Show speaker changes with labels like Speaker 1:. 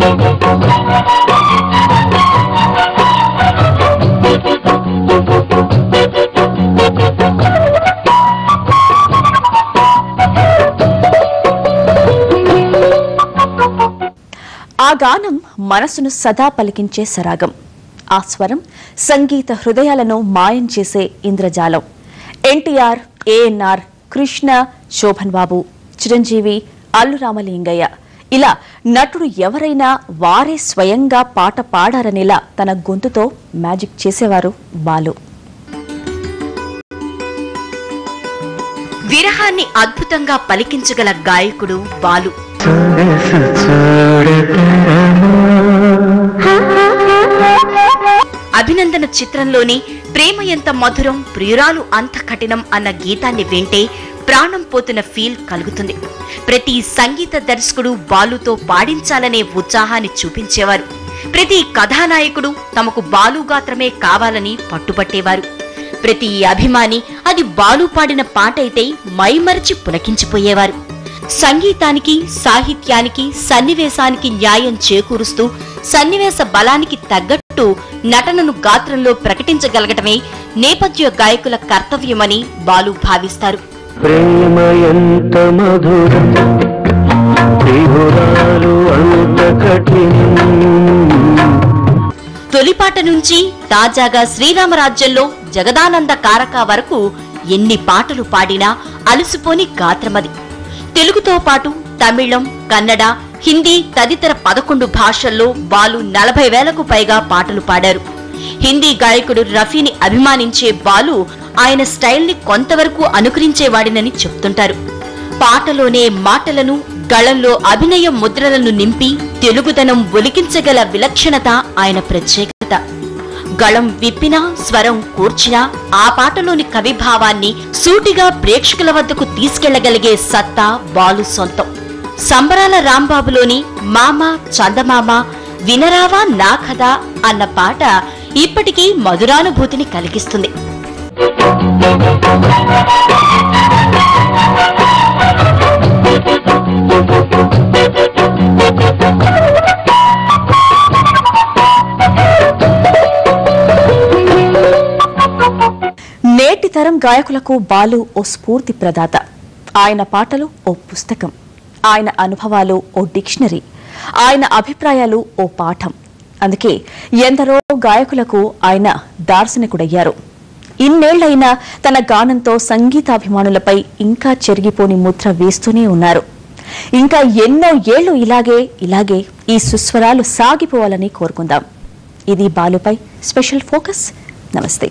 Speaker 1: ఆ గానం మనసును సదా పలికించే సరాగం. ఆ స్వరం సంగీత హృదయాలను మాయం చేసే ఇంద్రజాలం. ఎన్టీఆర్, ఏఎన్ఆర్, కృష్ణ, శోభన్ బాబు, చిరంజీవి, అల్లు రామలింగయ్య ఇలా నటుడు ఎవరైనా వారే స్వయంగా పాట పాడారనేలా తన గొంతుతో మ్యాజిక్ చేసేవారు బాలు.
Speaker 2: విరహాన్ని అద్భుతంగా పలికించగల గాయకుడు బాలు. అభినందన చిత్రంలోని ప్రేమ ఎంత మధురం ప్రియురాలు అంత కఠినం అన్న గీతాన్ని వింటే ప్రాణం పోతున్న ఫీల్ కలుగుతుంది. ప్రతి సంగీత దర్శకుడు బాలుతో పాడించాలనే ఉత్సాహాన్ని చూపించేవారు. ప్రతి కథానాయకుడు తమకు బాలు గాత్రమే కావాలని పట్టుబట్టేవారు. ప్రతి అభిమాని అది బాలు పాడిన పాట అయితే మైమరిచి పులకించిపోయేవారు. సంగీతానికి, సాహిత్యానికి, సన్నివేశానికి న్యాయం చేకూరుస్తూ సన్నివేశ బలానికి తగ్గట్టు నటనను గాత్రంలో ప్రకటించగలగటమే నేపథ్య గాయకుల కర్తవ్యమని బాలు భావిస్తారు.
Speaker 3: ప్రేమ ఎంత మధురం ప్రియురాలు అంత కఠినం.
Speaker 2: తొలిపాట నుంచి తాజాగా శ్రీరామరాజ్యంలో జగదానంద కారక వరకు ఎన్ని పాటలు పాడినా అలసిపోని గాత్రమది. తెలుగుతో పాటు తమిళం, కన్నడ, హిందీ తదితర 11 భాషల్లో బాలు 40,000కు పైగా పాటలు పాడారు. హిందీ గాయకుడు రఫీని అభిమానించే బాలు ఆయన స్టైల్ని కొంతవరకు అనుకరించేవాడినని చెప్తుంటారు. పాటలోనే మాటలను, గళంలో అభినయ ముద్రలను నింపి తెలుగుదనం ఒలికించగల విలక్షణత ఆయన ప్రత్యేకత. గళం విప్పినా, స్వరం కూర్చినా ఆ పాటలోని కవిభావాన్ని సూటిగా ప్రేక్షకుల వద్దకు తీసుకెళ్లగలిగే సత్తా బాలు సొంతం. సంబరాల రాంబాబులోని మామ చందమామ వినరావా నా కథ అన్న పాట ఇప్పటికీ మధురానుభూతిని కలిగిస్తుంది.
Speaker 1: నేటి తరం గాయకులకు బాలు ఓ స్ఫూర్తి ప్రదాత. ఆయన పాటలు ఓ పుస్తకం, ఆయన అనుభవాలు ఓ డిక్షనరీ, ఆయన అభిప్రాయాలు ఓ పాఠం. అందుకే ఎందరో గాయకులకు ఆయన దార్శనికుడయ్యారు. ఇన్నేళ్లైనా తన గానంతో సంగీతాభిమానులపై ఇంకా చెరిగిపోని ముద్ర వేస్తూనే ఉన్నారు. ఇంకా ఎన్నో ఏళ్లు ఇలాగే ఈ సుస్వరాలు సాగిపోవాలని కోరుకుందాం. ఇది బాలుపై స్పెషల్ ఫోకస్. నమస్తే.